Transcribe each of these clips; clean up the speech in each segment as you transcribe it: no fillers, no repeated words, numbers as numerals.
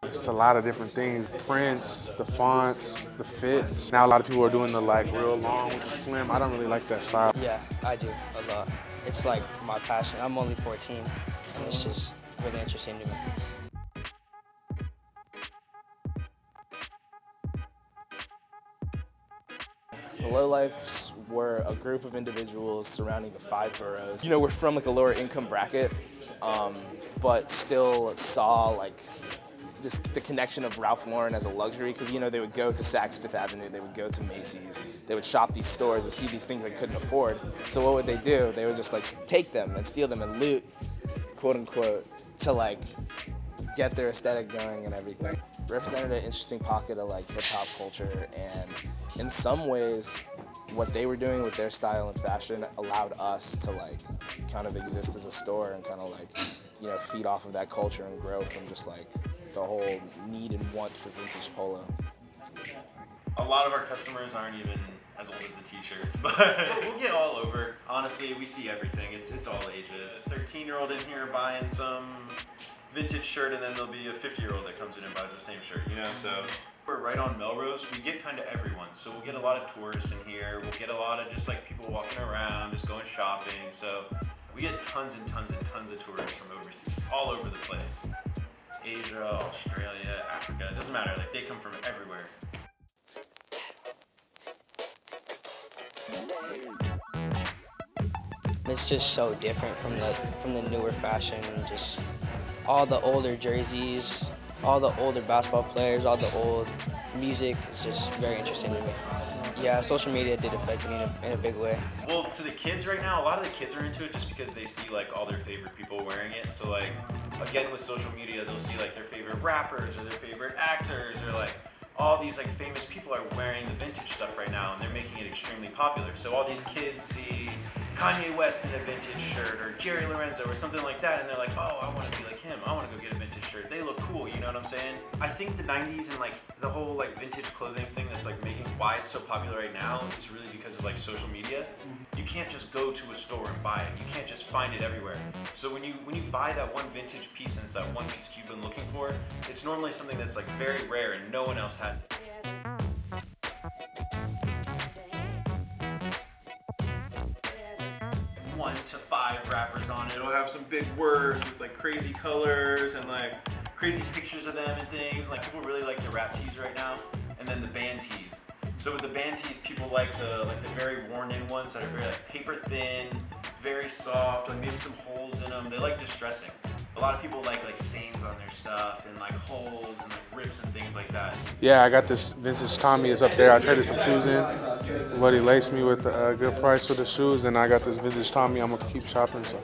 It's a lot of different things. Prints, the fonts, the fits. Now a lot of people are doing the like real long with the slim. I don't really like that style. Yeah, I do a lot. It's like my passion. I'm only 14, and it's just really interesting to me. The lowlifes were a group of individuals surrounding the 5 boroughs. You know, we're from like a lower income bracket, but still saw like the connection of Ralph Lauren as a luxury, because you know they would go to Saks Fifth Avenue, they would go to Macy's, they would shop these stores and see these things they couldn't afford. So what would they do? They would just like take them and steal them and loot, quote unquote, to like get their aesthetic going and everything. Represented an interesting pocket of like hip hop culture, and in some ways what they were doing with their style and fashion allowed us to like kind of exist as a store and kind of like, you know, feed off of that culture and grow from just like the whole need and want for vintage polo. A lot of our customers aren't even as old as the t-shirts, but we'll get all over. Honestly, we see everything. It's all ages. 13-year-old in here buying some vintage shirt, and then there'll be a 50-year-old that comes in and buys the same shirt, you know? So we're right on Melrose. We get kind of everyone. So we'll get a lot of tourists in here. We'll get a lot of just like people walking around, just going shopping. So we get tons and tons and tons of tourists from overseas, all over the place. Asia, Australia, Africa, it doesn't matter. Like they come from everywhere. It's just so different from the newer fashion. Just all the older jerseys, all the older basketball players, all the old music. It's just very interesting to me. Yeah, social media did affect me in a big way. Well, to the kids right now, a lot of the kids are into it just because they see like all their favorite people wearing it. So like, again, with social media, they'll see like their favorite rappers or their favorite actors, or like all these like famous people are wearing the vintage stuff right now, and they're making it extremely popular. So all these kids see Kanye West in a vintage shirt, or Jerry Lorenzo or something like that, and they're like, oh, I want to be like him. I want to go get a vintage shirt. They look cool, you know what I'm saying? I think the 90s and like the whole like vintage clothing thing that's like making why it's so popular right now is really because of like social media. You can't just go to a store and buy it. You can't just find it everywhere. So when you buy that one vintage piece and it's that one piece you've been looking for, it's normally something that's like very rare and no one else has it. 1 to 5 wrappers on it. It'll have some big words with like crazy colors and like crazy pictures of them and things. Like people really like the rap tees right now, and then the band tees. So with the band tees, people like the very worn-in ones that are very like paper thin, very soft, like maybe some holes in them. They like distressing. A lot of people like stains on their stuff and like holes and like rips and things like that. Yeah, I got this vintage Tommy is up there. I traded some shoes in. Buddy laced me with a good price for the shoes, and I got this vintage Tommy. I'm gonna keep shopping. So.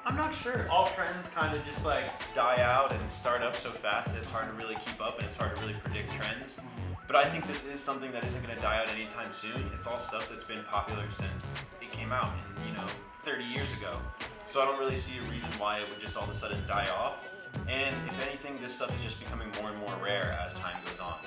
I'm not sure. All trends kind of just like die out and start up so fast that it's hard to really keep up and it's hard to really predict trends. But I think this is something that isn't going to die out anytime soon. It's all stuff that's been popular since it came out, in, 30 years ago. So I don't really see a reason why it would just all of a sudden die off. And if anything, this stuff is just becoming more and more rare as time goes on.